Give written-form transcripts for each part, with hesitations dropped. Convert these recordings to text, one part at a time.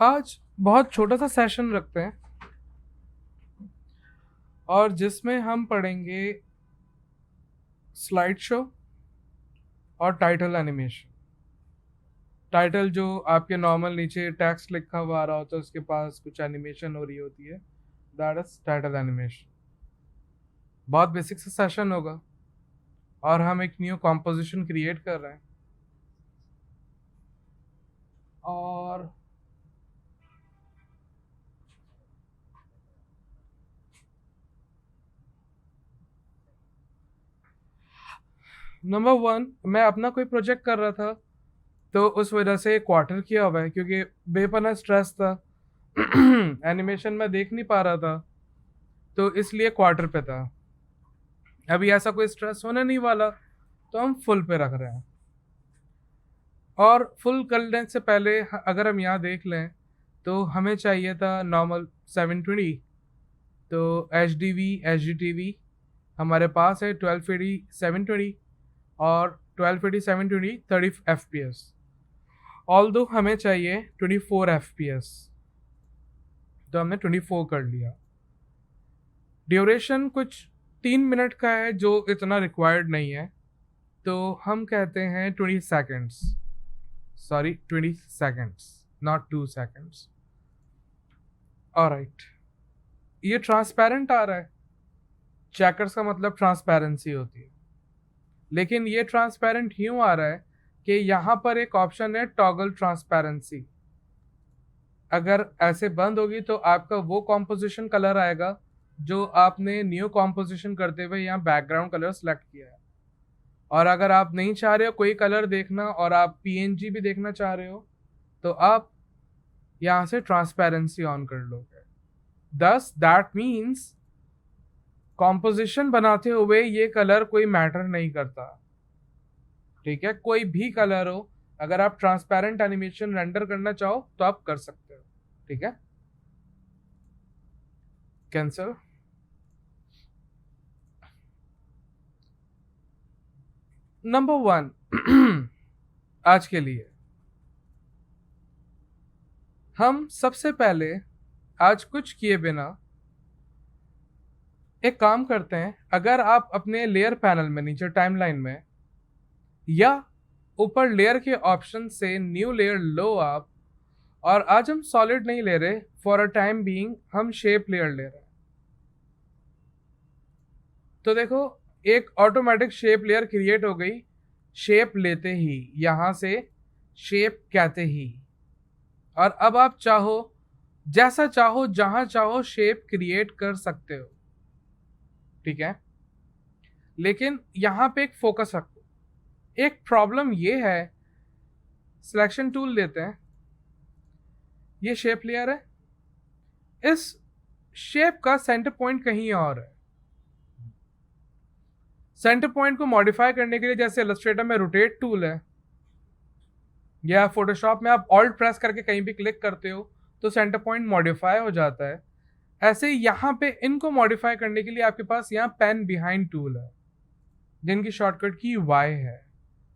आज बहुत छोटा सा सेशन रखते हैं और जिसमें हम पढ़ेंगे स्लाइड शो और टाइटल एनिमेशन। टाइटल जो आपके नॉर्मल नीचे टेक्स्ट लिखा हुआ आ रहा होता है उसके पास कुछ एनिमेशन हो रही होती है, दैट इज टाइटल एनिमेशन। बहुत बेसिक सा सेशन होगा और हम एक न्यू कॉम्पोजिशन क्रिएट कर रहे हैं। और नंबर वन, मैं अपना कोई प्रोजेक्ट कर रहा था तो उस वजह से क्वार्टर किया हुआ है क्योंकि बेपना स्ट्रेस था। एनिमेशन में देख नहीं पा रहा था तो इसलिए क्वार्टर पे था। अभी ऐसा कोई स्ट्रेस होने नहीं वाला तो हम फुल पे रख रहे हैं। और फुल करने से पहले अगर हम यहाँ देख लें तो हमें चाहिए था नॉर्मल 720। तो एच डी टी वी हमारे पास है 1280 720 और 1280 720 30 FPS। ऑल दो हमें चाहिए 24 FPS, तो हमने 24 कर लिया। ड्यूरेशन कुछ 3 मिनट का है जो इतना रिक्वायर्ड नहीं है, तो हम कहते हैं 20 seconds. Sorry 20 seconds, not 2 seconds. Alright, ये ट्रांसपेरेंट आ रहा है। चेकर्स का मतलब ट्रांसपेरेंसी होती है, लेकिन ये ट्रांसपेरेंट क्यों आ रहा है कि यहाँ पर एक ऑप्शन है टॉगल ट्रांसपेरेंसी। अगर ऐसे बंद होगी तो आपका वो कॉम्पोजिशन कलर आएगा जो आपने न्यू कॉम्पोजिशन करते हुए यहाँ बैकग्राउंड कलर सेलेक्ट किया है। और अगर आप नहीं चाह रहे हो कोई कलर देखना और आप पीएनजी भी देखना चाह रहे हो तो आप यहाँ से ट्रांसपेरेंसी ऑन कर लोगे। दस दैट मीन्स कॉम्पोजिशन बनाते हुए ये कलर कोई मैटर नहीं करता। ठीक है, कोई भी कलर हो, अगर आप ट्रांसपेरेंट एनिमेशन रेंडर करना चाहो तो आप कर सकते हो। ठीक है, कैंसिल। नंबर वन आज के लिए हम सबसे पहले आज कुछ किए बिना एक काम करते हैं। अगर आप अपने लेयर पैनल में नीचे टाइमलाइन में या ऊपर लेयर के ऑप्शन से न्यू लेयर लो आप, और आज हम सॉलिड नहीं ले रहे, फॉर अ टाइम बीइंग हम शेप लेयर ले रहे हैं। तो देखो, एक ऑटोमेटिक शेप लेयर क्रिएट हो गई शेप लेते ही, यहां से शेप कहते ही। और अब आप चाहो जैसा चाहो जहां चाहो शेप क्रिएट कर सकते हो। ठीक है, लेकिन यहां पे एक फोकस रखो। एक प्रॉब्लम ये है, सिलेक्शन टूल लेते हैं, ये शेप लेयर है, इस शेप का सेंटर पॉइंट कहीं और है। सेंटर पॉइंट को मॉडिफाई करने के लिए जैसे इलस्ट्रेटर में रोटेट टूल है या फोटोशॉप में आप ऑल्ट प्रेस करके कहीं भी क्लिक करते हो तो सेंटर पॉइंट मॉडिफाई हो जाता है, ऐसे ही यहाँ पे इनको मॉडिफाई करने के लिए आपके पास यहाँ पेन बिहाइंड टूल है जिनकी शॉर्टकट की Y है।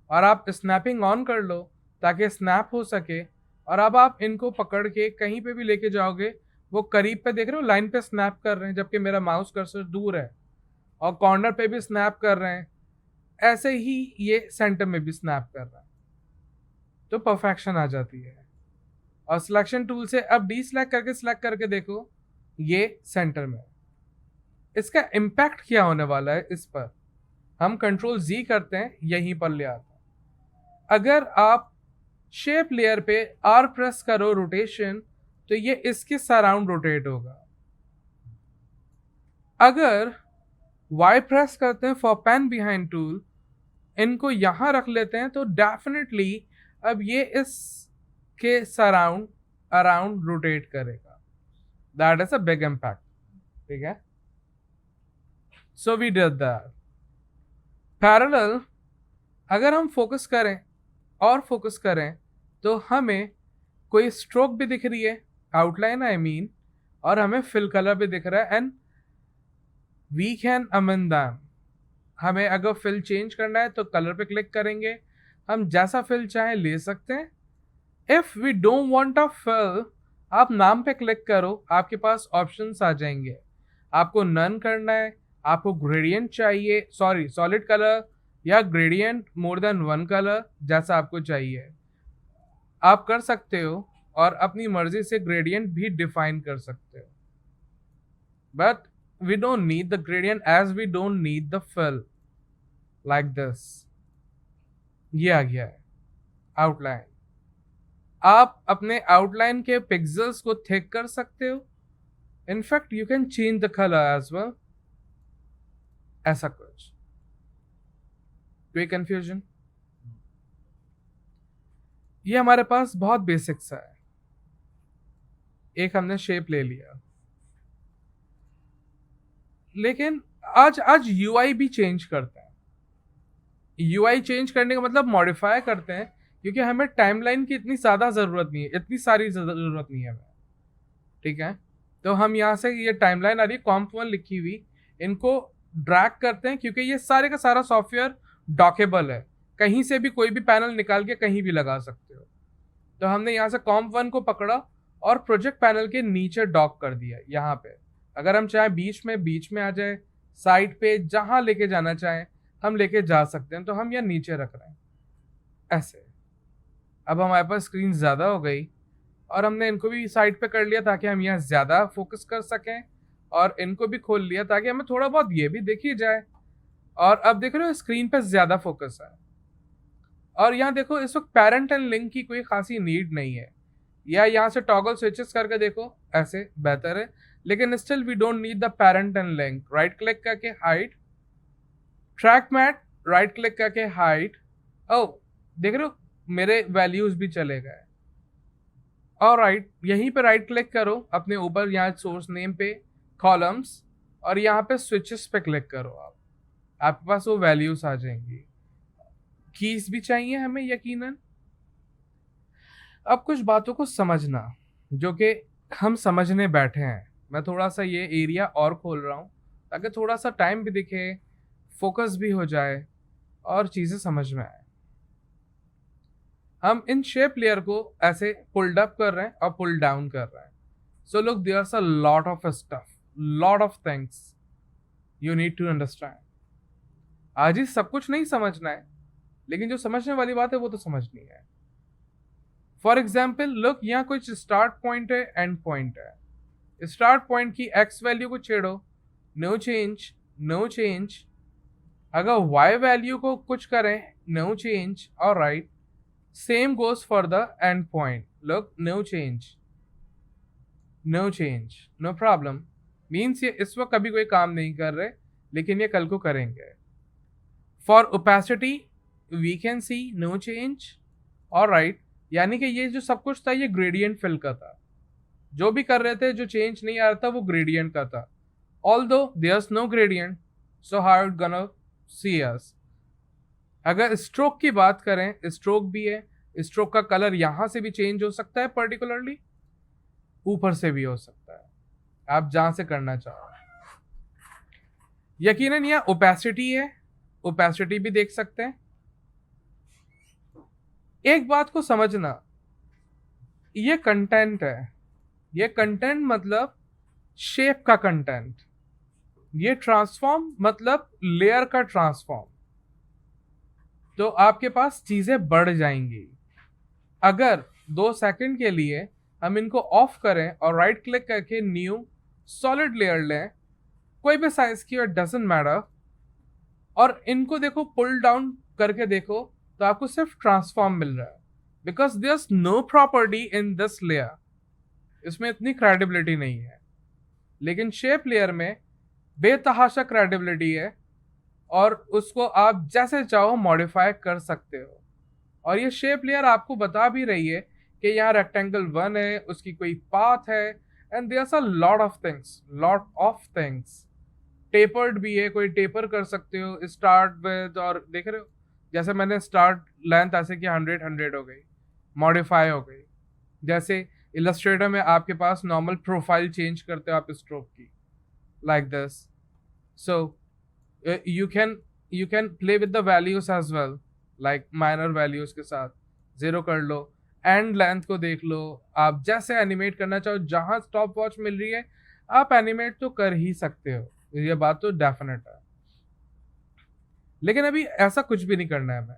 और आप स्नैपिंग ऑन कर लो ताकि स्नैप हो सके। और अब आप इनको पकड़ के कहीं पे भी लेके जाओगे, वो करीब पे देख रहे हो लाइन पे स्नैप कर रहे हैं जबकि मेरा माउस कर्सर दूर है, और कॉर्नर पे भी स्नैप कर रहे हैं, ऐसे ही ये सेंटर में भी स्नैप कर रहा है, तो परफेक्शन आ जाती है। और सिलेक्शन टूल से अब डी सिलेक्ट करके देखो, ये सेंटर में। इसका इम्पैक्ट क्या होने वाला है इस पर, हम कंट्रोल Z करते हैं, यहीं पर ले आता है। अगर आप शेप लेयर पे R प्रेस करो रोटेशन, तो ये इसके सराउंड रोटेट होगा। अगर Y प्रेस करते हैं फॉर पेन बिहाइंड टूल, इनको यहां रख लेते हैं, तो डेफिनेटली अब ये इसके सराउंड अराउंड रोटेट करेगा। That is a big impact. ठीक है, so we did that. Parallel अगर हम फोकस करें और फोकस करें तो हमें कोई स्ट्रोक भी दिख रही है, आउटलाइन आई मीन, और हमें फिल कलर भी दिख रहा है, and we can amend them. हमें अगर फिल चेंज करना है तो कलर पे क्लिक करेंगे, हम जैसा फिल चाहे ले सकते हैं। If we don't want a fill, आप नाम पे क्लिक करो, आपके पास ऑप्शंस आ जाएंगे। आपको नन करना है, आपको ग्रेडियंट चाहिए, सॉरी सॉलिड कलर या gradient more than one colour, जैसा आपको चाहिए आप कर सकते हो, और अपनी मर्जी से ग्रेडियंट भी डिफाइन कर सकते हो। But we don't need the gradient as we don't need the fill, like this. ये आ गया है आउटलाइन। आप अपने आउटलाइन के पिक्सेल्स को थिक कर सकते हो। In fact you can change the colour as well. ऐसा कुछ, कोई कंफ्यूजन? ये हमारे पास बहुत बेसिक सा है। एक हमने शेप ले लिया, लेकिन आज आज यूआई भी चेंज करते हैं। यूआई चेंज करने का मतलब मॉडिफाई करते हैं, क्योंकि हमें टाइमलाइन की इतनी ज़्यादा ज़रूरत नहीं है, इतनी सारी ज़रूरत नहीं है हमें। ठीक है, तो हम यहाँ से ये टाइमलाइन आ रही है comp1 लिखी हुई, इनको ड्रैग करते हैं, क्योंकि ये सारे का सारा सॉफ्टवेयर डॉकेबल है। कहीं से भी कोई भी पैनल निकाल के कहीं भी लगा सकते हो। तो हमने यहाँ से comp1 को पकड़ा और प्रोजेक्ट पैनल के नीचे डॉक कर दिया यहाँ पे। अगर हम चाहे बीच में आ जाए, साइड पे जहाँ लेके जाना चाहें हम लेके जा सकते हैं। तो हम यहाँ नीचे रख रहे हैं ऐसे। अब हमारे पास स्क्रीन ज़्यादा हो गई और हमने इनको भी साइड पे कर लिया ताकि हम यहाँ ज़्यादा फोकस कर सकें, और इनको भी खोल लिया ताकि हमें थोड़ा बहुत ये भी देखी जाए। और अब देख रहे हो स्क्रीन पे ज़्यादा फोकस है। और यहाँ देखो इस वक्त पेरेंट एंड लिंक की कोई खासी नीड नहीं है, या यहाँ से टॉगल स्विचेस करके देखो, ऐसे बेहतर है। लेकिन still we don't need the parent and link. Right click करके hide, track matte, right click करके हाइड। ओ देख रहे हो मेरे वैल्यूज भी चले गए। और राइट यहीं पे राइट क्लिक करो अपने ऊपर, यहाँ सोर्स नेम पे कॉलम्स, और यहाँ पे स्विचेस पे क्लिक करो। आपके पास वो वैल्यूज आ जाएंगी। कीज भी चाहिए हमें यकीनन। अब कुछ बातों को समझना जो कि हम समझने बैठे हैं। मैं थोड़ा सा ये एरिया और खोल रहा हूँ ताकि थोड़ा सा टाइम भी दिखे, फोकस भी हो जाए और चीज़ें समझ में आए। हम इन शेप लेयर को ऐसे पुल्ड अप कर रहे हैं और पुल डाउन कर रहे हैं। So look there's a lot of stuff, lot of things you need to understand. आज ही सब कुछ नहीं समझना है, लेकिन जो समझने वाली बात है वो तो समझनी है। फॉर एग्जाम्पल लुक, यहाँ कुछ स्टार्ट पॉइंट है, एंड पॉइंट है। स्टार्ट पॉइंट की एक्स वैल्यू को छेड़ो, नो चेंज, नो चेंज। अगर वाई वैल्यू को कुछ करें, नो चेंज। और right same goes for the end point. Look no change, no change, no problem. Means ये इस वक्त कभी कोई काम नहीं कर रहे, लेकिन ये कल को करेंगे। For opacity we can see no change. और राइट यानी कि ये जो सब कुछ था ये ग्रेडियंट फिल का था। जो भी कर रहे थे, जो चेंज नहीं आ रहा था वो ग्रेडियंट का था। Although there's no gradient, so how it gonna see us. अगर स्ट्रोक की बात करें, स्ट्रोक भी है। स्ट्रोक का कलर यहां से भी चेंज हो सकता है, पर्टिकुलरली ऊपर से भी हो सकता है, आप जहां से करना चाहो। यकीनन यह ओपेसिटी है, ओपेसिटी भी देख सकते हैं। एक बात को समझना, ये कंटेंट है। ये कंटेंट मतलब शेप का कंटेंट। ये ट्रांसफॉर्म मतलब लेयर का ट्रांसफॉर्म। तो आपके पास चीजें बढ़ जाएंगी। अगर 2 सेकंड के लिए हम इनको ऑफ करें और राइट क्लिक करके न्यू सॉलिड लेयर लें, कोई भी साइज की, और डजंट मैटर, और इनको देखो पुल डाउन करके देखो, तो आपको सिर्फ ट्रांसफॉर्म मिल रहा है, because there is no property in this layer. इसमें इतनी क्रेडिबिलिटी नहीं है। लेकिन शेप लेयर में बेतहाशा क्रेडिबिलिटी है, और उसको आप जैसे चाहो मॉडिफाई कर सकते हो। और ये शेप लेयर आपको बता भी रही है कि यहाँ रेक्टेंगल 1 है, उसकी कोई पाथ है, and theirs a lot of things, lot of things. Tapered भी है, कोई टेपर कर सकते हो स्टार्ट विद, और देख रहे हो जैसे मैंने स्टार्ट लेंथ ऐसे कि 100 हो गई, मॉडिफाई हो गई। जैसे इलस्ट्रेटर में आपके पास नॉर्मल प्रोफाइल चेंज करते हो आप स्ट्रोक की, like this. So you can play with the values as well, like minor values के साथ 0 कर लो, एंड लेंथ को देख लो, आप जैसे एनिमेट करना चाहो, जहां स्टॉप वॉच मिल रही है आप एनिमेट तो कर ही सकते हो, ये बात तो डेफिनेट है। लेकिन अभी ऐसा कुछ भी नहीं करना है हमें,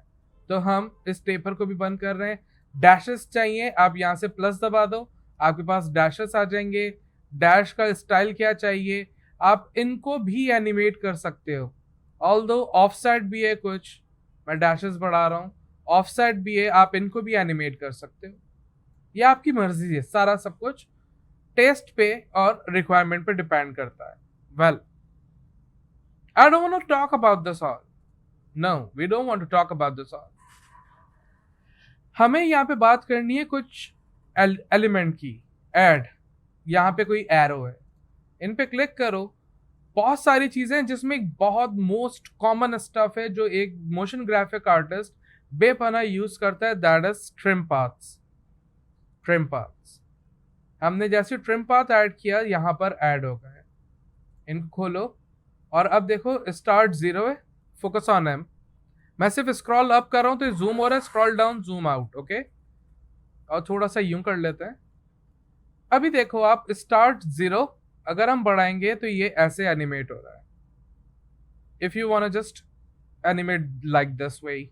तो हम इस टेपर को भी बंद कर रहे हैं। डैशेस चाहिए, आप यहाँ से प्लस दबा दो, आपके पास डैशेस आ जाएंगे। डैश का स्टाइल क्या चाहिए, आप इनको भी एनिमेट कर सकते हो। ऑल्दो ऑफसेट भी है कुछ, मैं डैशेस बढ़ा रहा हूँ, ऑफसेट भी है, आप इनको भी एनिमेट कर सकते हो। ये आपकी मर्जी है, सारा सब कुछ टेस्ट पे और रिक्वायरमेंट पे डिपेंड करता है। Well, I don't want to talk about this all. No, we don't want to talk about this all. हमें यहाँ पे बात करनी है कुछ एलिमेंट की। ऐड, यहाँ पे कोई एरो है, इन पे क्लिक करो। बहुत सारी चीजें जिसमें एक बहुत मोस्ट कॉमन स्टफ है जो एक मोशन ग्राफिक आर्टिस्ट बेपना यूज करता है, that is trim paths. Trim paths, हमने जैसे ट्रिम पाथ ऐड किया यहाँ पर ऐड हो गए। इनको खोलो और अब देखो स्टार्ट 0 है, फोकस ऑन एम। मैं सिर्फ स्क्रॉल अप कर रहा हूं तो जूम हो रहा है, scroll down zoom out. Okay, और थोड़ा सा यूं कर लेते हैं। अभी देखो आप स्टार्ट 0 अगर हम बढ़ाएंगे तो ये ऐसे एनिमेट हो रहा है। If you want just animate like this way,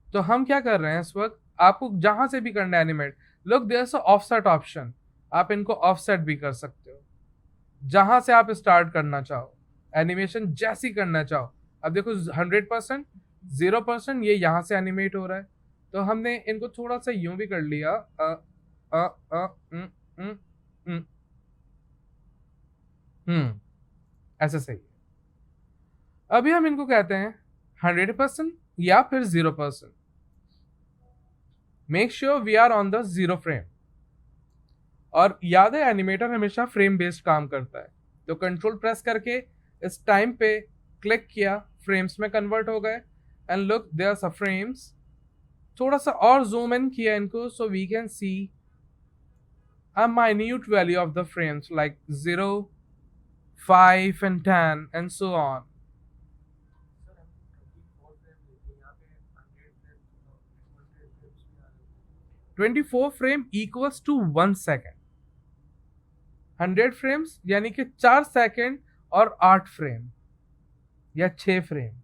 तो हम क्या कर रहे हैं इस वक्त, आपको जहां से भी करना है animate, look there is offset option, आप इनको ऑफसेट भी कर सकते हो जहां से आप स्टार्ट करना चाहो, एनिमेशन जैसी करना चाहो। अब देखो 100%, 0%, ये यहाँ से एनिमेट हो रहा है। तो हमने इनको थोड़ा सा यूं भी कर लिया, अ, अ, उम, ऐसे सही है। अभी हम इनको कहते हैं 100% या फिर 0%। Make sure we are on the 0 frame. और याद है एनिमेटर हमेशा फ्रेम बेस्ड काम करता है, तो कंट्रोल प्रेस करके इस टाइम पे क्लिक किया, फ्रेम्स में कन्वर्ट हो गए। And look there are frames. थोड़ा सा और जूम इन किया इनको, so we can see a minute value of the frames like 0, 5 and 10 and so on. 24 frame equals to 1 second. 100 frames यानी कि 4 सेकेंड और 8 फ्रेम या 6 फ्रेम।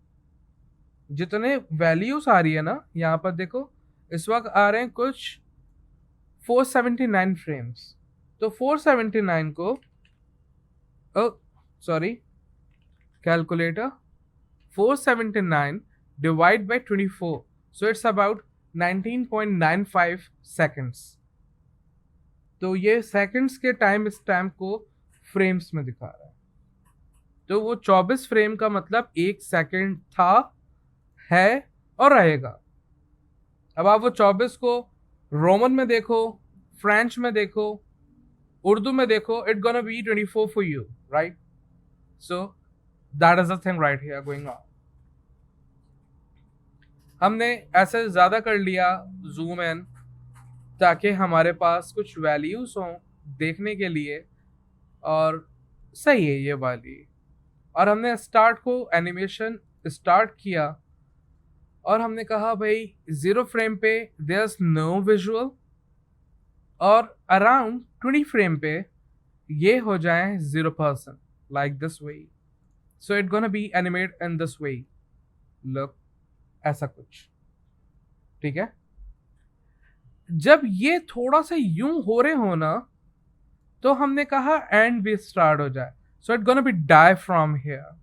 जितने वैल्यूज आ रही है ना, यहां पर देखो इस वक्त आ रहे हैं कुछ 479 फ्रेम्स। तो 479 को, sorry calculator, 479 divide by 24, so it's about 19.95 seconds. तो ये सेकंड्स के टाइम स्टैम्प को फ्रेम्स में दिखा रहा है। तो वो 24 फ्रेम का मतलब 1 सेकंड था, है और रहेगा। अब आप वो 24 को रोमन में देखो, फ्रेंच में देखो, उर्दू में देखो, it gonna B 24 for you, right? So that is the thing right here going on. हमने ऐसे ज्यादा कर लिया जूम इन ताकि हमारे पास कुछ वैल्यूज हों देखने के लिए, और सही है ये वाली। और हमने स्टार्ट को एनिमेशन स्टार्ट किया और हमने कहा भाई 0 फ्रेम पे देयर इज नो विजुअल, और अराउंड 20 फ्रेम पे ये हो जाए 0%, like this way. So it gonna B animate in this way, look ऐसा कुछ, ठीक है। जब ये थोड़ा सा यूं हो रहे हो ना, तो हमने कहा एंड भी स्टार्ट हो जाए, so it gonna be die from here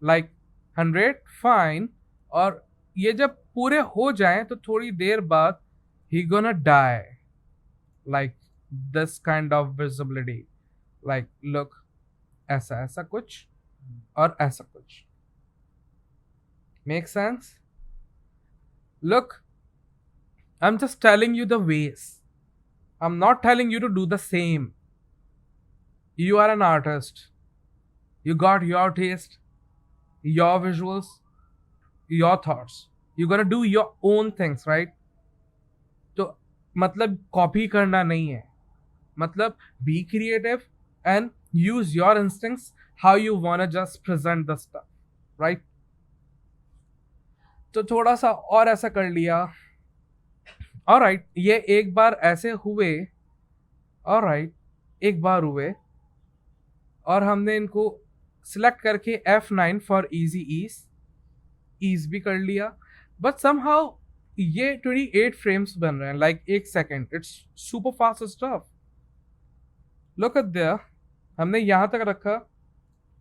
like 100 fine. और ये जब पूरे हो जाएं तो थोड़ी देर बाद ही gonna die like this kind of visibility, like look ऐसा ऐसा कुछ और ऐसा कुछ। Make sense? Look, I'm just telling you the ways. I'm not telling you to do the same. You are an artist. You got your taste, your visuals, your thoughts. You're gonna do your own things, right? तो मतलब copy करना नहीं है, मतलब be creative and use your instincts how you wanna just present the stuff, right? तो थोड़ा सा और ऐसा कर लिया, ऑलराइट, ये एक बार ऐसे हुए, ऑलराइट, एक बार हुए और हमने इनको सिलेक्ट करके F9 फॉर इजी ईज भी कर लिया, बट समहाउ ये 28 फ्रेम्स बन रहे हैं, लाइक एक second, it's super fast stuff. Look at there, हमने यहाँ तक रखा,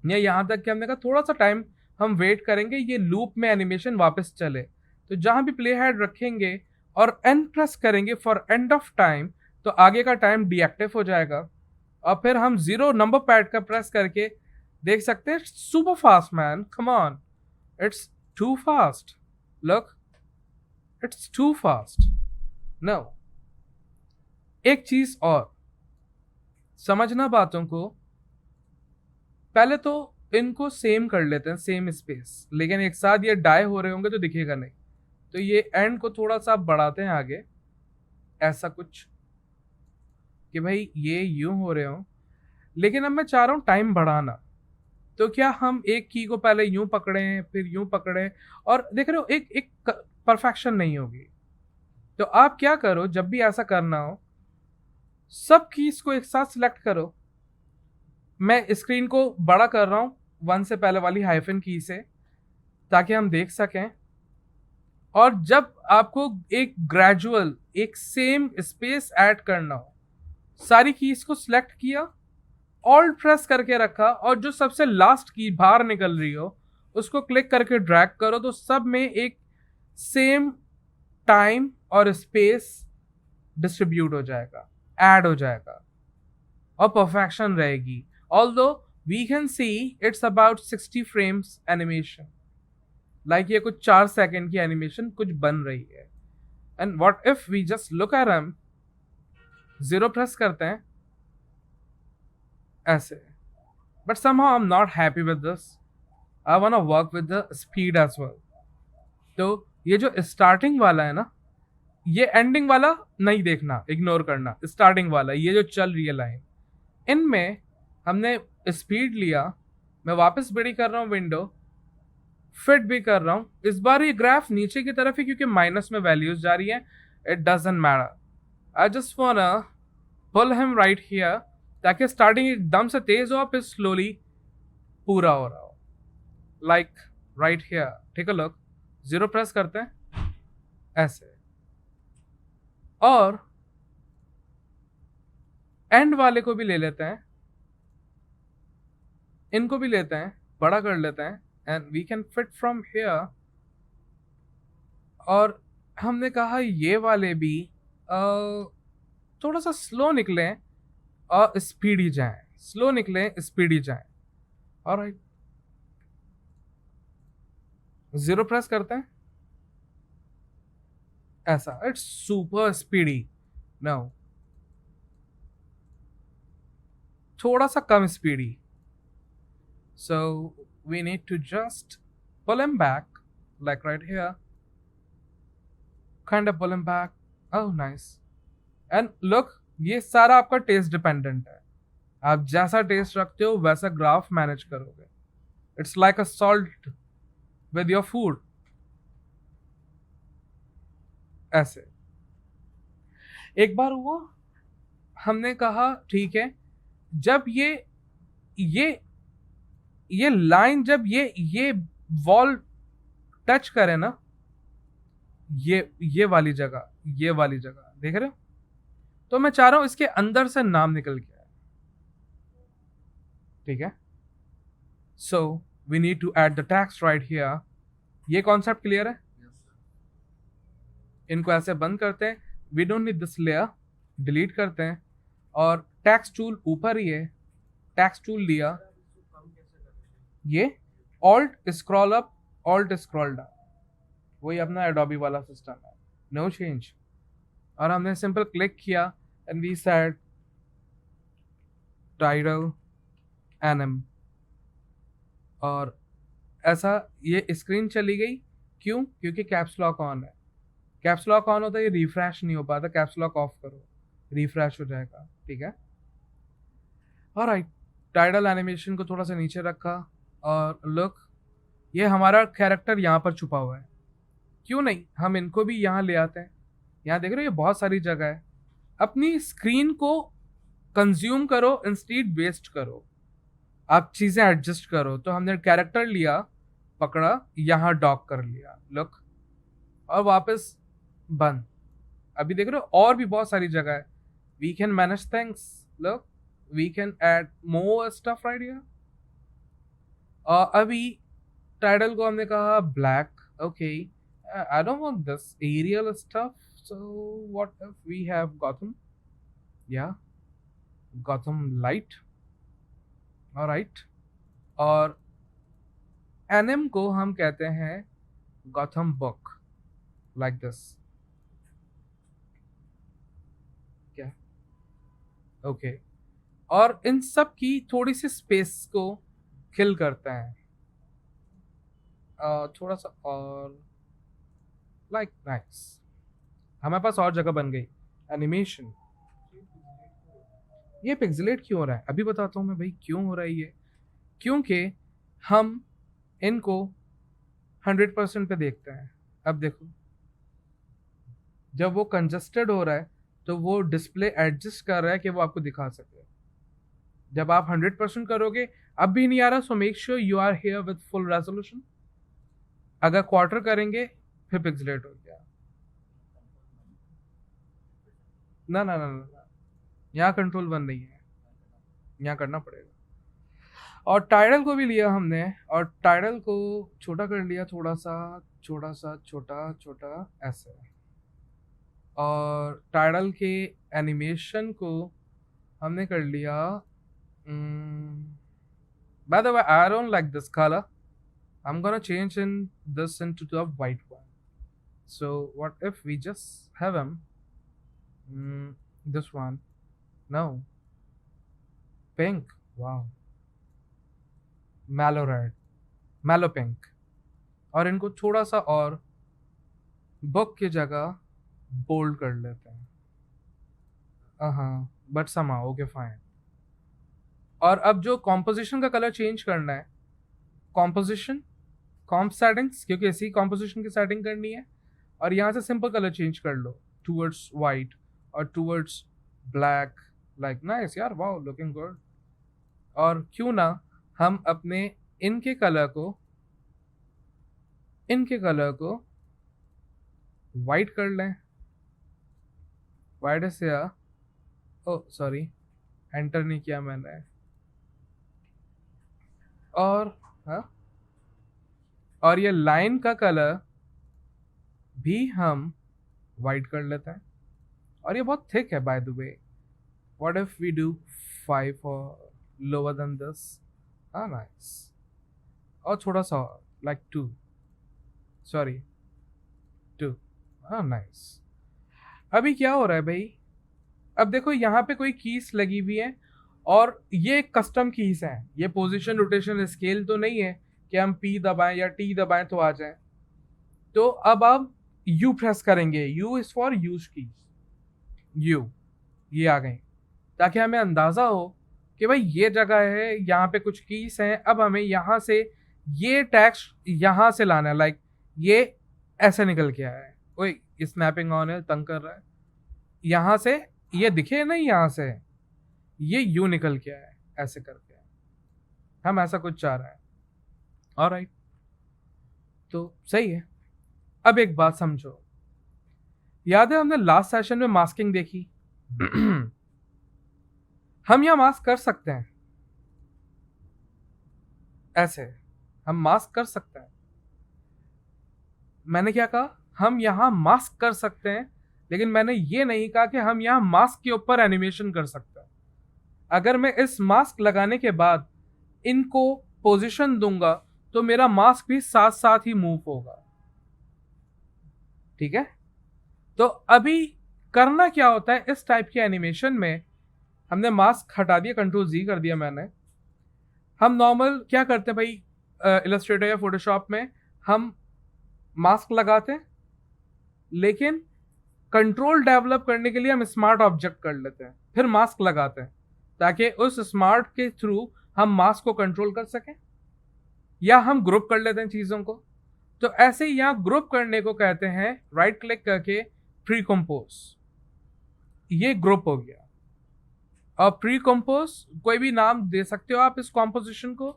या यहाँ तक कि हमने कहा थोड़ा सा टाइम हम वेट करेंगे, ये लूप में एनिमेशन वापस चले। तो जहां भी प्ले हेड रखेंगे और एन प्रेस करेंगे फॉर एंड ऑफ टाइम, तो आगे का टाइम डीएक्टिव हो जाएगा, और फिर हम 0 नंबर पैड का प्रेस करके देख सकते हैं। Super fast man, come on, it's too fast, look, it's too fast. No, एक चीज और समझना बातों को, पहले तो इनको सेम कर लेते हैं, सेम स्पेस, लेकिन एक साथ ये डाई हो रहे होंगे तो दिखेगा नहीं, तो ये एंड को थोड़ा सा बढ़ाते हैं आगे, ऐसा कुछ कि भाई ये यूं हो रहे हो, लेकिन अब मैं चाह रहा हूं टाइम बढ़ाना। तो क्या हम एक की को पहले यूं पकड़ें फिर यूं पकड़ें, और देख रहे हो एक एक परफेक्शन नहीं होगी। तो आप क्या करो, जब भी ऐसा करना हो, सब कीज को एक साथ सिलेक्ट करो। मैं स्क्रीन को बड़ा कर रहा हूं 1 से पहले वाली हाइफन की से, ताकि हम देख सकें। और जब आपको एक ग्रेजुअल, एक सेम स्पेस ऐड करना हो, सारी कीज को सिलेक्ट किया, ऑल्ट प्रेस करके रखा, और जो सबसे लास्ट की बाहर निकल रही हो उसको क्लिक करके ड्रैग करो, तो सब में एक सेम टाइम और स्पेस डिस्ट्रीब्यूट हो जाएगा, ऐड हो जाएगा, और परफेक्शन रहेगी। Although we can see it's about 60 frames animation, like ये कुछ 4 सेकंड की एनिमेशन कुछ बन रही है। And what if we just look at him, 0 press करते हैं ऐसे, but somehow I'm not happy with this. I want to work with the speed as well. तो ये जो स्टार्टिंग वाला है ना, ये एंडिंग वाला नहीं देखना, इग्नोर करना, स्टार्टिंग वाला ये जो चल रही है लाइन, इनमें हमने स्पीड लिया। मैं वापस बड़ी कर रहा हूँ विंडो, फिट भी कर रहा हूँ, इस बार ये ग्राफ नीचे की तरफ है क्योंकि माइनस में वैल्यूज जा रही है। It doesn't matter, I just wanna pull him right here, ताकि स्टार्टिंग एकदम से तेज हो, फिर स्लोली पूरा हो रहा हो, लाइक राइट हियर। ठीक है, लुक, 0 प्रेस करते हैं ऐसे, और एंड वाले को भी ले लेते हैं, इनको भी लेते हैं, बड़ा कर लेते हैं, and we can fit from here. और हमने कहा ये वाले भी थोड़ा सा स्लो निकलें और स्पीडी जाएं, स्लो निकलें स्पीडी जाएं। ऑलराइट, 0 प्रेस करते हैं ऐसा, इट्स सुपर स्पीडी। नाउ थोड़ा सा कम speedy, so we need to just pull him back, like right here, kind of pull him back. Oh nice. And look, ये सारा आपका टेस्ट डिपेंडेंट है, आप जैसा टेस्ट रखते हो वैसा ग्राफ मैनेज करोगे। It's like a salt with your food, ऐसे। एक बार हुआ, हमने कहा ठीक है, जब ये लाइन, जब ये वॉल टच करे ना, ये वाली जगह, ये वाली जगह देख रहे हो, तो मैं चाह रहा हूं इसके अंदर से नाम निकल के आए। ठीक है, so we need to add the text right here. ये कॉन्सेप्ट क्लियर है? इनको ऐसे बंद करते हैं, we don't need this layer, delete करते हैं, और टेक्स्ट टूल ऊपर ही है, टेक्स्ट टूल लिया, ये alt scroll up, alt scroll down, वही अपना एडोबी वाला सिस्टम है, नो चेंज। और हमने सिंपल क्लिक किया and we said title NM, और ऐसा ये स्क्रीन चली गई। क्यों? क्योंकि कैप्स लॉक ऑन है। कैप्स लॉक ऑन होता है, ये रिफ्रेश नहीं हो पाता, कैप्स लॉक ऑफ करो, रिफ्रेश हो जाएगा। ठीक है, ऑलराइट, टाइटल एनिमेशन को थोड़ा सा नीचे रखा, और लुक, ये हमारा कैरेक्टर यहाँ पर छुपा हुआ है, क्यों नहीं हम इनको भी यहाँ ले आते हैं, यहाँ देख रहे हो ये बहुत सारी जगह है। अपनी स्क्रीन को कंज्यूम करो इंस्टेड वेस्ट करो, आप चीजें एडजस्ट करो। तो हमने कैरेक्टर लिया, पकड़ा, यहाँ डॉक कर लिया, लुक, और वापस बंद। अभी देख रहे हो और भी बहुत सारी जगह है, we can manage things, look, we can add more stuff right here. अभी टाइटल को हमने कहा black, okay, I don't want this Arial stuff, so what if we have Gotham, या गॉथम लाइट, ऑलराइट। और एनिम को हम कहते हैं गॉथम बुक, लाइक दिस, क्या, ओके। और इन सब की थोड़ी सी स्पेस को किल करते हैं, थोड़ा सा और, लाइक नाइस, हमारे पास और जगह बन गई। एनिमेशन, ये पिक्सेलेट क्यों हो रहा है अभी बताता हूँ मैं भाई, क्यों हो रहा है ये। क्योंकि हम इनको 100% पे देखते हैं। अब देखो, जब वो कंजस्टेड हो रहा है तो वो डिस्प्ले एडजस्ट कर रहा है कि वो आपको दिखा सके। जब आप 100% करोगे अब भी नहीं आ रहा, so make sure you are here with full resolution. अगर क्वार्टर करेंगे फिर पिक्सेलेट हो गया। ना ना ना ना, ना। यहाँ कंट्रोल वन नहीं है, यहाँ करना पड़ेगा। और टाइडल को भी लिया हमने, और टाइडल को छोटा कर लिया, थोड़ा सा छोटा सा, छोटा छोटा ऐसे। और टाइडल के एनिमेशन को हमने कर लिया, bye the way I don't like this colour, I'm gonna change in this into the white one. So what if we just have him, this one, no, pink, wow, mallow red, mallow pink, और इनको थोड़ा सा और book की जगह bold कर लेते हैं, हाँ, बट समा ओके फाइन। और अब जो कॉम्पोजिशन का कलर चेंज करना है, कॉम्पोजिशन, कॉम्प सेटिंग्स, क्योंकि इसी कॉम्पोजिशन की सेटिंग करनी है, और यहाँ से सिंपल कलर चेंज कर लो टूवर्ड्स वाइट और टूवर्ड्स ब्लैक, लाइक नाइस यार, वाओ लुकिंग गुड। और क्यों ना हम अपने इनके कलर को वाइट कर लें, वाइट से ओ सॉरी एंटर नहीं किया मैंने, और हाँ, और ये लाइन का कलर भी हम वाइट कर लेते हैं। और ये बहुत थिक है by the way, what if we do 5 और लोअर देन दिस, हाँ नाइस, और थोड़ा सा लाइक 2, सॉरी 2, हाँ नाइस। अभी क्या हो रहा है भाई, अब देखो यहाँ पे कोई कीज लगी हुई है, और ये कस्टम कीज हैं, ये पोजीशन रोटेशन स्केल तो नहीं है कि हम P दबाएं या T दबाएं तो आ जाए। तो अब आप U प्रेस करेंगे, U is for use keys, U, ये आ गई, ताकि हमें अंदाजा हो कि भाई ये जगह है, यहाँ पे कुछ कीज हैं, अब हमें यहाँ से ये टेक्स्ट यहाँ से लाना है, लाइक ये ऐसे निकल के आया है, कोई स्नैपिंग ऑन है, तंग कर रहा है, यहाँ से ये दिखे नहीं, यहाँ से ये यू निकल के आया है, ऐसे करके हम ऐसा कुछ चाह रहे हैं, ऑलराइट, तो सही है। अब एक बात समझो, याद है हमने लास्ट सेशन में मास्किंग देखी हम यहां मास्क कर सकते हैं, ऐसे हम मास्क कर सकते हैं। मैंने क्या कहा, हम यहां मास्क कर सकते हैं, लेकिन मैंने ये नहीं कहा कि हम यहां मास्क के ऊपर एनिमेशन कर सकते हैं। अगर मैं इस मास्क लगाने के बाद इनको पोजीशन दूंगा तो मेरा मास्क भी साथ साथ ही मूव होगा, ठीक है। तो अभी करना क्या होता है इस टाइप के एनिमेशन में, हमने मास्क हटा दिया, कंट्रोल Z कर दिया मैंने। हम नॉर्मल क्या करते हैं भाई, इलस्ट्रेटर या फोटोशॉप में हम मास्क लगाते हैं, लेकिन कंट्रोल डेवलप करने के लिए हम स्मार्ट ऑब्जेक्ट कर लेते हैं, फिर मास्क लगाते हैं, ताकि उस स्मार्ट के थ्रू हम मास्क को कंट्रोल कर सकें, या हम ग्रुप कर लेते हैं चीज़ों को। तो ऐसे ही यहाँ ग्रुप करने को कहते हैं राइट क्लिक करके प्री कंपोज, ये ग्रुप हो गया। और प्री कंपोज कोई भी नाम दे सकते हो आप इस कॉम्पोजिशन को।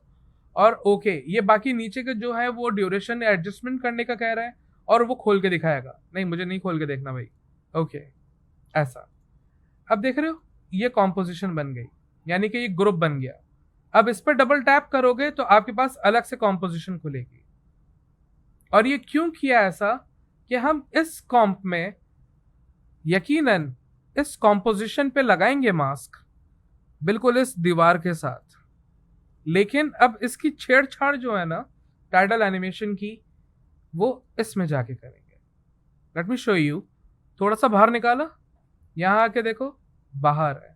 और ओके, ये बाकी नीचे के जो है वो ड्यूरेशन एडजस्टमेंट करने का कह रहा है, और वो खोल के दिखाएगा। नहीं, मुझे नहीं खोल के देखना भाई। ओके, ऐसा। अब देख रहे हो, ये कॉम्पोजिशन बन गई, यानी कि ये ग्रुप बन गया। अब इस पर डबल टैप करोगे तो आपके पास अलग से कॉम्पोजिशन खुलेगी। और ये क्यों किया ऐसा, कि हम इस कॉम्प में यकीनन इस कॉम्पोजिशन पे लगाएंगे मास्क, बिल्कुल इस दीवार के साथ। लेकिन अब इसकी छेड़छाड़ जो है ना टाइटल एनिमेशन की, वो इसमें जाके करेंगे। Let me show you. थोड़ा सा बाहर निकाला, यहां आके देखो, बाहर है।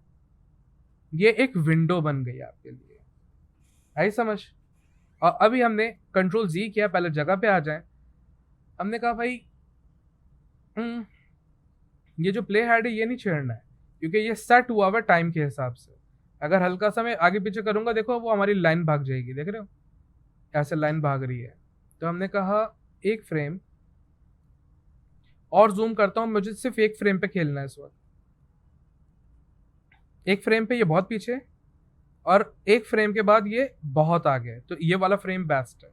ये एक विंडो बन गई आपके लिए, आई समझ। और अभी हमने कंट्रोल जी किया, पहले जगह पे आ जाए। हमने कहा भाई ये जो प्ले हेड है ये नहीं छेड़ना है, क्योंकि ये सेट हुआ हुआ टाइम के हिसाब से। अगर हल्का सा मैं आगे पीछे करूंगा, देखो वो हमारी लाइन भाग जाएगी, देख रहे हो ऐसे लाइन भाग रही है। तो हमने कहा एक फ्रेम और जूम करता हूं, मुझे सिर्फ एक फ्रेम पे खेलना है इस वक्त। एक फ्रेम पे ये बहुत पीछे, और एक फ्रेम के बाद ये बहुत आगे, तो ये वाला फ्रेम बेस्ट है।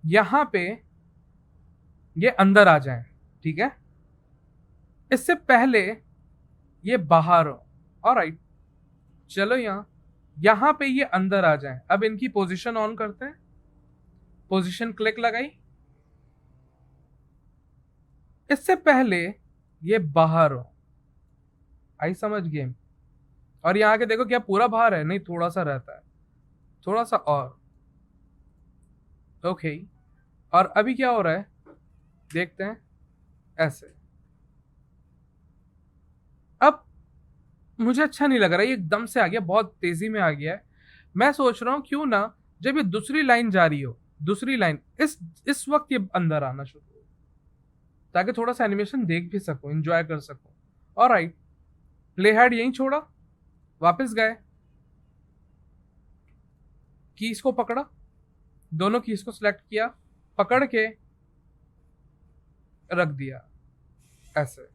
यहां पे ये अंदर आ जाए, ठीक है, इससे पहले ये बाहर हो। ऑलराइट, चलो यहां पे ये अंदर आ जाए। अब इनकी पोजीशन ऑन करते हैं, पोजीशन क्लिक लगाई, इससे पहले ये बाहर हो। आई समझ गेम। और यहां के देखो, क्या पूरा बाहर है? नहीं, थोड़ा सा रहता है, थोड़ा सा और। ओके, और अभी क्या हो रहा है देखते हैं, ऐसे। अब मुझे अच्छा नहीं लग रहा है, ये एकदम से आ गया, बहुत तेजी में आ गया है। मैं सोच रहा हूं क्यों ना जब ये दूसरी लाइन जा रही हो, दूसरी लाइन इस वक्त ये अंदर आना शुरू हो, ताकि थोड़ा सा एनिमेशन देख भी सको, एंजॉय कर सको। ऑलराइट, प्ले हेड यहीं छोड़ा, वापस गए, कीज को पकड़ा, दोनों कीज को सिलेक्ट किया, पकड़ के रख दिया ऐसे।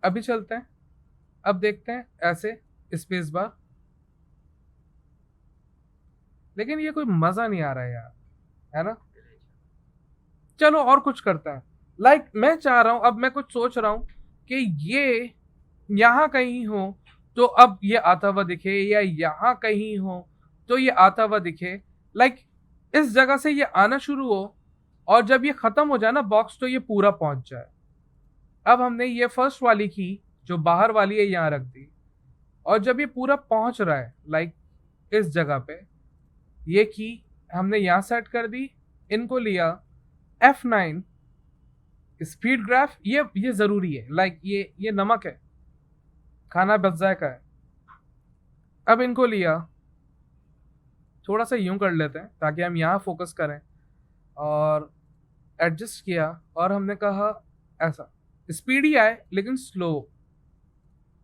अभी चलते हैं, अब देखते हैं ऐसे स्पेस बार। लेकिन ये कोई मजा नहीं आ रहा है यार, है ना। चलो और कुछ करते हैं। मैं चाह रहा हूं, अब मैं कुछ सोच रहा हूं कि ये यहां कहीं हो तो अब ये आता हुआ दिखे, या यहां कहीं हो तो ये आता हुआ दिखे। इस जगह से ये आना शुरू हो, और जब ये खत्म हो जाए ना बॉक्स, तो ये पूरा पहुंच जाए। अब हमने ये फर्स्ट वाली की जो बाहर वाली है यहां रख दी, और जब ये पूरा पहुंच रहा है इस जगह पे, ये की हमने यहां सेट कर दी, इनको लिया F9 स्पीड ग्राफ। ये जरूरी है, ये नमक है, खाना बच जाएगा है। अब इनको लिया, थोड़ा सा यूं कर लेते हैं ताकि हम यहां फोकस करें, और एडजस्ट किया, और हमने कहा ऐसा स्पीड ही आए लेकिन स्लो।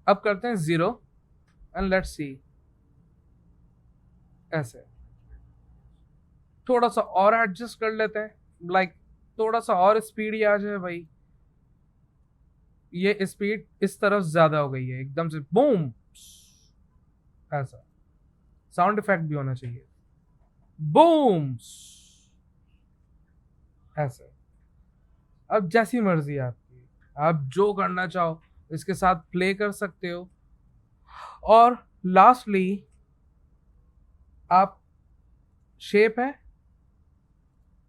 अब करते हैं 0 एंड लेट्स सी, ऐसे थोड़ा सा और एडजस्ट कर लेते हैं, थोड़ा सा और स्पीड ही आ जाए भाई। ये स्पीड इस तरफ ज्यादा हो गई है, एकदम से बूम, ऐसा साउंड इफेक्ट भी होना चाहिए, बूम, ऐसे। अब जैसी मर्जी आपकी, आप जो करना चाहो इसके साथ प्ले कर सकते हो। और लास्टली आप शेप है,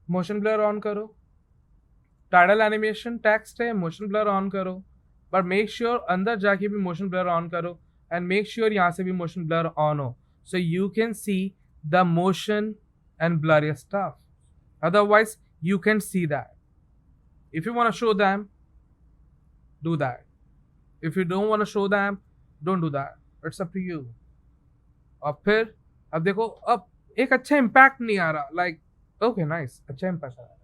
मोशन ब्लर ऑन करो, टाइटल एनिमेशन टेक्स्ट है, मोशन ब्लर ऑन करो, पर मेक श्योर अंदर जाके भी मोशन ब्लर ऑन करो, एंड मेक श्योर यहां से भी मोशन ब्लर ऑन हो, so you can see the motion and blurry stuff. Otherwise you can see that. If you want to show them, do that. If you don't want to show them, don't do that. It's up to you. और फिर अब देखो, अब एक अच्छा impact नहीं आ रहा, ओके नाइस, अच्छा इम्पैक्ट आ रहा है।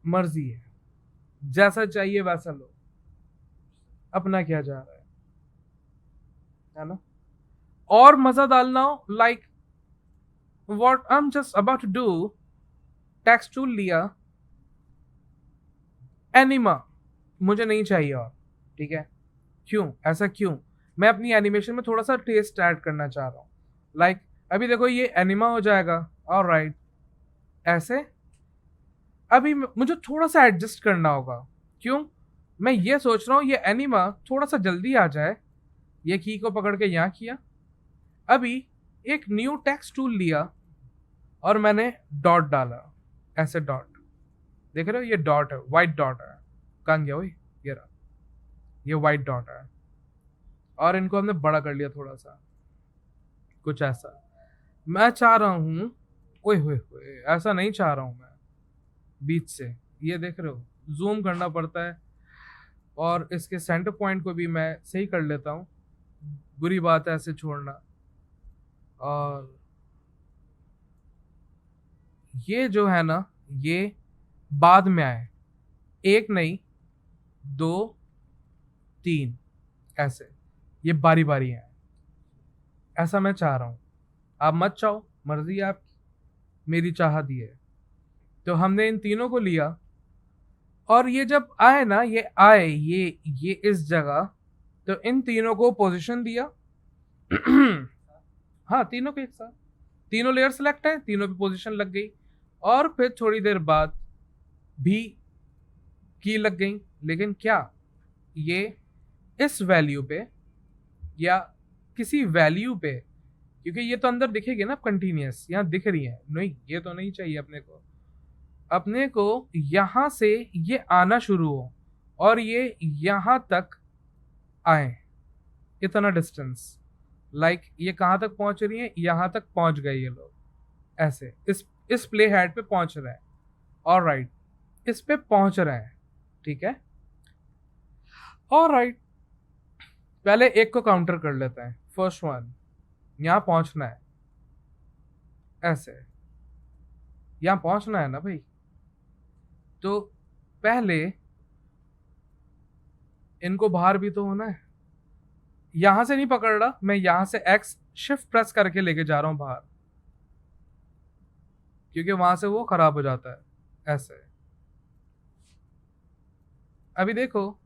मर्जी है, जैसा चाहिए वैसा लो, अपना क्या जा रहा है ना। और मजा डालना हो, what I'm just about to do, text tool लिया, एनिमा मुझे नहीं चाहिए और, ठीक है। क्यों, ऐसा क्यों? मैं अपनी एनिमेशन में थोड़ा सा टेस्ट ऐड करना चाह रहा हूँ। लाइक अभी देखो ये एनिमा हो जाएगा, ऑलराइट, ऐसे। अभी मुझे थोड़ा सा एडजस्ट करना होगा। क्यों? मैं ये सोच रहा हूँ ये एनिमा थोड़ा सा जल्दी आ जाए। ये की को पकड़ के यहाँ किया, अभी एक न्यू टेक्स्ट टूल लिया और मैंने डॉट डाला, ऐसे डॉट। देख रहे हो ये डॉट है, व्हाइट डॉट है। कहाँ गया वही, ये रहा, ये व्हाइट डॉट है। और इनको हमने बड़ा कर लिया थोड़ा सा, कुछ ऐसा। मैं चाह रहा हूँ, ओए होए होए, ऐसा नहीं चाह रहा हूँ मैं बीच से। ये देख रहे हो, जूम करना पड़ता है। और इसके सेंटर पॉइंट को भी मैं सही कर लेता हूँ, बुरी बात है ऐसे छोड़ना। और ये जो है ना, ये बाद में आए, एक नहीं, 2, 3, ऐसे, ये बारी बारी है। ऐसा मैं चाह रहा हूँ, आप मत चाहो, मर्जी है आपकी, मेरी चाहत ये है। तो हमने इन तीनों को लिया और ये जब आए ना, ये आए, ये इस जगह, तो इन तीनों को पोजीशन दिया। हाँ, तीनों को एक साथ, तीनों लेयर सेलेक्ट है, तीनों पे पोजीशन लग गई। और फिर थोड़ी देर बाद भी की लग गई। लेकिन क्या ये इस वैल्यू पे या किसी वैल्यू पे, क्योंकि ये तो अंदर दिखेगी ना कंटिन्यूअस, यहाँ दिख रही है, नहीं ये तो नहीं चाहिए अपने को। अपने को यहां से ये आना शुरू हो और ये यहां तक आए, इतना डिस्टेंस। लाइक ये कहां तक पहुंच रही है, यहां तक पहुंच गए ये लोग, ऐसे इस प्ले हेड पे पहुंच रहे हैं, ऑलराइट, इस पे पहुंच रहे हैं, ठीक है, ऑलराइट। पहले एक को काउंटर कर लेते हैं, फर्स्ट वन, यहां पहुंचना है, ऐसे यहां पहुंचना है ना भाई। तो पहले इनको बाहर भी तो होना है। यहां से नहीं पकड़ रहा मैं, यहां से एक्स शिफ्ट प्रेस करके लेके जा रहा हूं बाहर, क्योंकि वहां से वो खराब हो जाता है, ऐसे। अभी देखो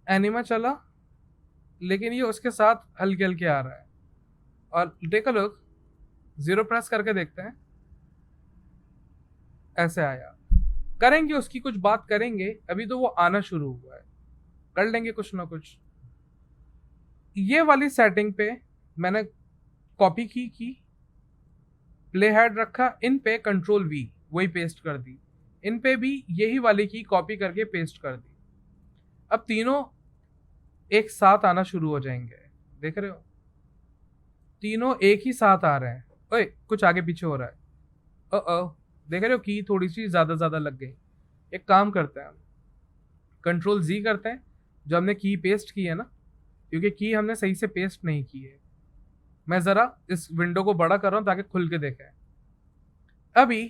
एनिमा चला, लेकिन ये उसके साथ हल्के हल्के आ रहा है। और टेक अ लुक, 0 प्रेस करके देखते हैं, ऐसे आया। करेंगे उसकी कुछ बात करेंगे, अभी तो वो आना शुरू हुआ है, कर लेंगे कुछ ना कुछ। ये वाली सेटिंग पे मैंने कॉपी की प्ले हेड रखा, इन पे कंट्रोल वी, वही पेस्ट कर दी। इन पे भी यही वाली की कॉपी करके पेस्ट कर दी। अब तीनों एक साथ आना शुरू हो जाएंगे, देख रहे हो, तीनों एक ही साथ आ रहे हैं। ओए कुछ आगे पीछे हो रहा है, देख रहे हो की थोड़ी सी ज्यादा लग गई। एक काम करते हैं हम, कंट्रोल जी करते हैं, जो हमने की पेस्ट की है ना, क्योंकि की हमने सही से पेस्ट नहीं की है। मैं जरा इस विंडो को बड़ा कर रहा हूं ताकि खुल के देखें। अभी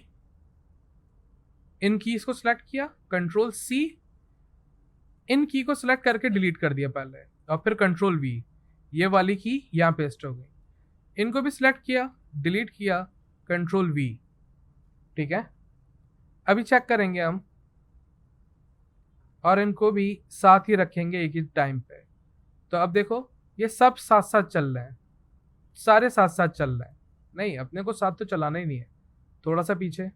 इन कीज को सिलेक्ट किया, कंट्रोल सी, इन की को सिलेक्ट करके डिलीट कर दिया पहले, और फिर कंट्रोल वी, ये वाली की यहां पेस्ट हो गई। इनको भी सिलेक्ट किया, डिलीट किया, कंट्रोल वी, ठीक है। अभी चेक करेंगे हम, और इनको भी साथ ही रखेंगे एक ही टाइम पे। तो अब देखो ये सब साथ साथ चल रहे हैं, सारे साथ साथ चल रहे हैं। नहीं, अपने को साथ तो चलाना ही नहीं है, थोड़ा सा पीछे,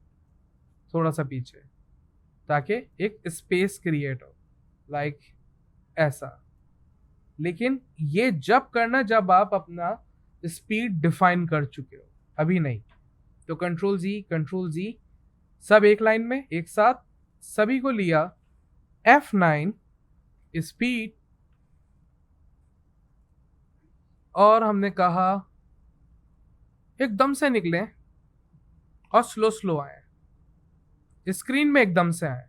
थोड़ा सा पीछे, ताकि एक स्पेस क्रिएट हो, लाइक ऐसा। लेकिन ये जब करना जब आप अपना स्पीड डिफाइन कर चुके हो, अभी नहीं। तो कंट्रोल जी, सब एक लाइन में एक साथ, सभी को लिया, F9 स्पीड, और हमने कहा एकदम से निकले और स्लो स्लो आए, स्क्रीन में एकदम से आए,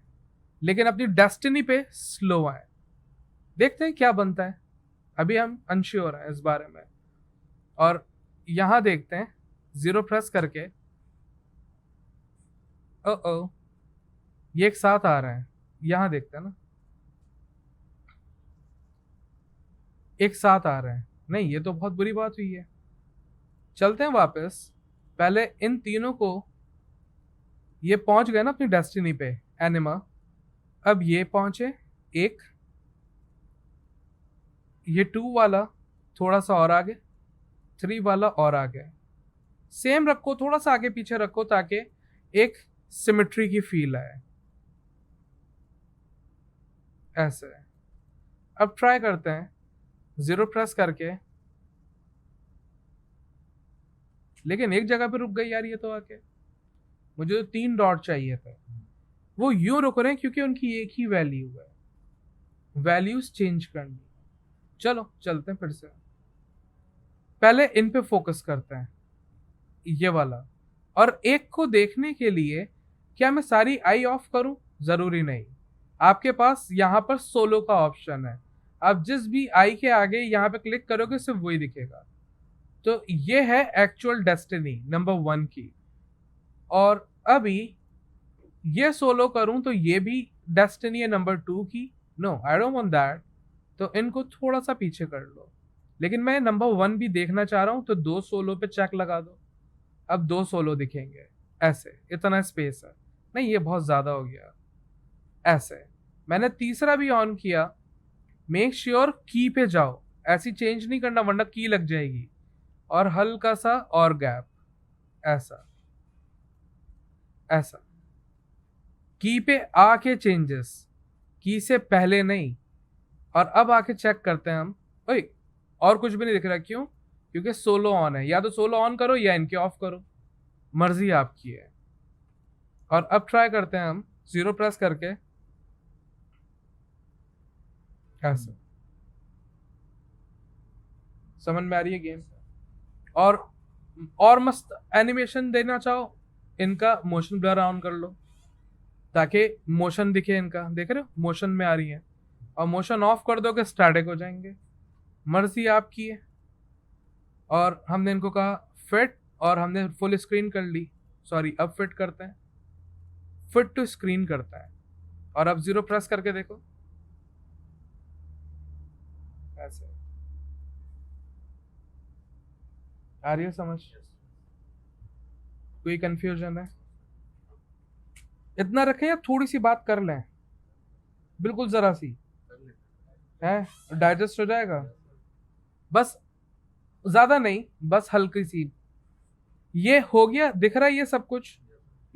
लेकिन अपनी डेस्टिनी पे स्लो आए। देखते हैं क्या बनता है, अभी हम अनश्योर हैं इस बारे में। और यहां देखते हैं 0 प्रेस करके, ओ ये एक साथ आ रहे हैं, यहां देखते हैं ना, एक साथ आ रहे हैं। नहीं, ये तो बहुत बुरी बात हुई है। चलते हैं वापस, पहले इन तीनों को, ये पहुंच गए ना अपनी डेस्टिनी पे, एनिमा। अब ये पहुंचे एक, ये 2 वाला थोड़ा सा और आगे, 3 वाला और आगे, सेम रखो, थोड़ा सा आगे पीछे रखो ताकि एक सिमेट्री की फील आए, ऐसे। अब ट्राई करते हैं 0 प्रेस करके, लेकिन एक जगह पे रुक गई यार ये तो आके। मुझे तो 3 डॉट चाहिए थे, वो यूं रुक रहे हैं क्योंकि उनकी एक ही वैल्यू है, वैल्यूज चेंज करनी। चलो चलते हैं फिर से, पहले इन पे फोकस करते हैं, ये वाला। और एक को देखने के लिए क्या मैं सारी आई ऑफ करूं? जरूरी नहीं, आपके पास यहां पर सोलो का ऑप्शन है, आप जिस भी आई के आगे यहां पे क्लिक करोगे सिर्फ वही दिखेगा। तो ये है एक्चुअल डेस्टिनी नंबर 1 की। और अभी ये सोलो करूं तो ये भी डेस्टिनी है नंबर 2 की। No, I don't want that, तो इनको थोड़ा सा पीछे कर लो। लेकिन मैं नंबर 1 भी देखना चाह रहा हूं, तो 2 सोलो पे चेक लगा दो। अब 2 सोलो दिखेंगे, ऐसे, इतना स्पेस है। नहीं, ये बहुत ज्यादा हो गया, ऐसे। मैंने तीसरा भी ऑन किया, मेक श्योर की पे जाओ, ऐसी चेंज नहीं करना वरना की लग जाएगी। और हल्का सा और गैप, ऐसा ऐसा, की पे आके चेंजेस, की से पहले नहीं। और अब आके चेक करते हैं हम, ओए और कुछ भी नहीं दिख रहा, क्यों? क्योंकि सोलो ऑन है, या तो सोलो ऑन करो या इनके ऑफ करो, मर्जी आपकी है। और अब ट्राई करते हैं हम 0 प्रेस करके, ऐसे। समझ में आ रही है गेम? और मस्त एनिमेशन देना चाहो, इनका मोशन ब्लर ऑन कर लो ताकि मोशन दिखे इनका, देख रहे हो मोशन में आ रही है। और मोशन ऑफ कर दोगे स्टैटिक हो जाएंगे, मर्जी आपकी है। और हमने इनको कहा फिट, और हमने फुल स्क्रीन कर ली, सॉरी अब फिट करते हैं, फिट टू स्क्रीन करता है। और अब 0 प्रेस करके देखो, ऐसे। आ रही है समझ? कोई कंफ्यूजन है? इतना रखें या थोड़ी सी बात कर लें? बिल्कुल जरा सी है, डाइजेस्ट हो जाएगा बस, ज्यादा नहीं, बस हल्की सी। ये हो गया, दिख रहा है ये सब कुछ।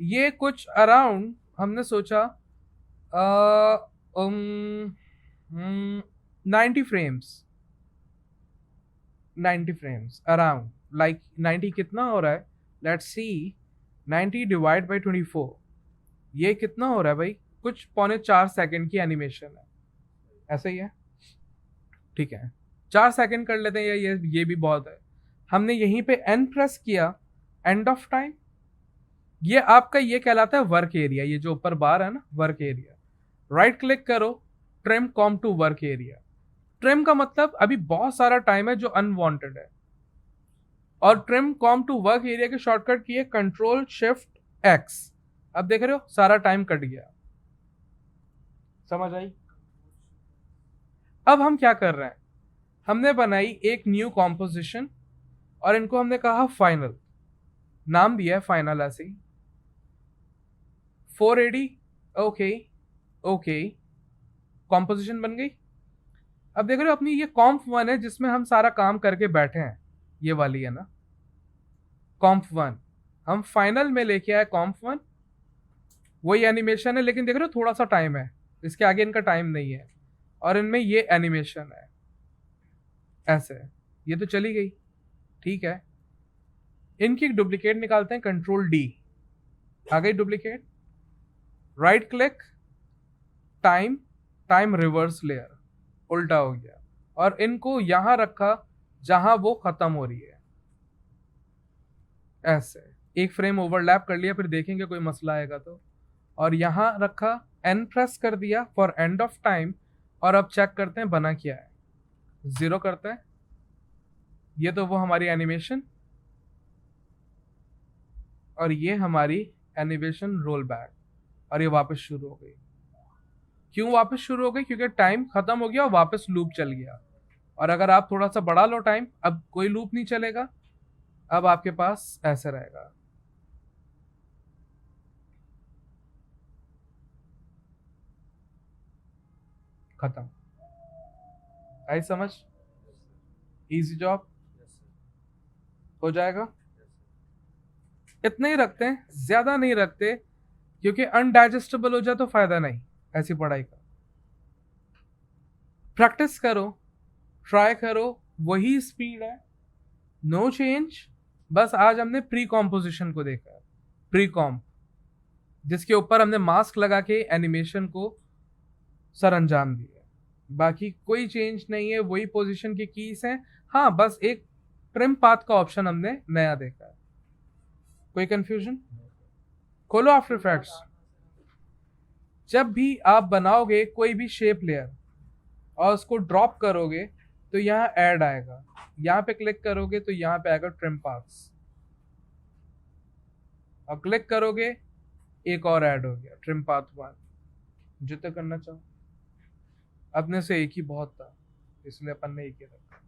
ये कुछ अराउंड हमने सोचा 90 फ्रेम्स, 90 फ्रेम्स अराउंड, लाइक 90 कितना हो रहा है, लेट्स सी, 90 डिवाइड बाई 24, ये कितना हो रहा है भाई? कुछ 3.25 सेकंड की एनिमेशन है, ऐसे ही है, ठीक है। 4 सेकंड कर लेते हैं, या ये भी बहुत है। हमने यहीं पे एन प्रेस किया, एंड ऑफ टाइम। ये आपका ये कहलाता है वर्क एरिया, ये जो ऊपर बार है ना, वर्क एरिया। राइट क्लिक करो, trim comp to work area. Trim का मतलब अभी बहुत सारा टाइम है जो अनवांटेड है, और trim comp to work area के शॉर्टकट की है कंट्रोल शिफ्ट एक्स। अब देख रहे हो सारा टाइम कट गया, समझ आई? अब हम क्या कर रहे हैं, हमने बनाई एक न्यू कॉम्पोजिशन, और इनको हमने कहा फाइनल, नाम दिया है फाइनल, ऐसे ही 480। ओके ओके, कॉम्पोजिशन बन गई। अब देख रहे हो अपनी ये कॉम्प 1 है जिसमें हम सारा काम करके बैठे हैं, ये वाली है ना कॉम्प 1। हम फाइनल में लेके आए कॉम्प 1, वही एनिमेशन है, लेकिन देख रहे हो थोड़ा सा टाइम है, इसके आगे इनका टाइम नहीं है, और इनमें ये एनिमेशन है, ऐसे। ये तो चली गई, ठीक है। इनकी डुप्लीकेट निकालते हैं, कंट्रोल डी, आ गई duplicate. Right click, time, time reverse layer, उल्टा हो गया, और इनको यहां रखा जहां वो खत्म हो रही है, ऐसे। एक फ्रेम ओवरलैप कर लिया, फिर देखेंगे कोई मसला आएगा तो। और यहां रखा, एन प्रेस कर दिया फॉर एंड ऑफ टाइम। और अब चेक करते हैं बना क्या है, 0 करते हैं, ये तो वो हमारी एनिमेशन, और ये हमारी एनिमेशन रोल बैक, और ये वापस शुरू हो गई। क्यों वापस शुरू हो गई? क्योंकि टाइम खत्म हो गया और वापस लूप चल गया। और अगर आप थोड़ा सा बढ़ा लो टाइम, अब कोई लूप नहीं चलेगा, अब आपके पास ऐसे रहेगा। खत्म। आई समझ? इजी जॉब हो जाएगा। इतने ही रखते हैं, ज्यादा नहीं रखते, क्योंकि अनडाइजेस्टेबल हो जाए तो फायदा नहीं ऐसी पढ़ाई का। प्रैक्टिस करो, ट्राई करो, वही स्पीड है, नो चेंज। बस आज हमने प्री कॉम्पोजिशन को देखा है, प्री कॉम्प, जिसके ऊपर हमने मास्क लगा के एनिमेशन को सर अंजाम दिया। बाकी कोई चेंज नहीं है, वही पोजीशन की कीज हैं। हाँ, बस एक ट्रिम पाथ का ऑप्शन हमने नया देखा है। कोई कंफ्यूजन? खोलो आफ्टर इफेक्ट्स। जब भी आप बनाओगे कोई भी शेप लेयर और उसको ड्रॉप करोगे तो यहाँ ऐड आएगा, यहाँ पे क्लिक करोगे तो यहाँ पे आएगा ट्रिम पाथ्स, और क्लिक करोगे एक और ऐड हो गया, ट्रिम पाथ 1। जितना करना चाहो, अपने से एक ही बहुत था, इसलिए अपन ने एक ही रखा।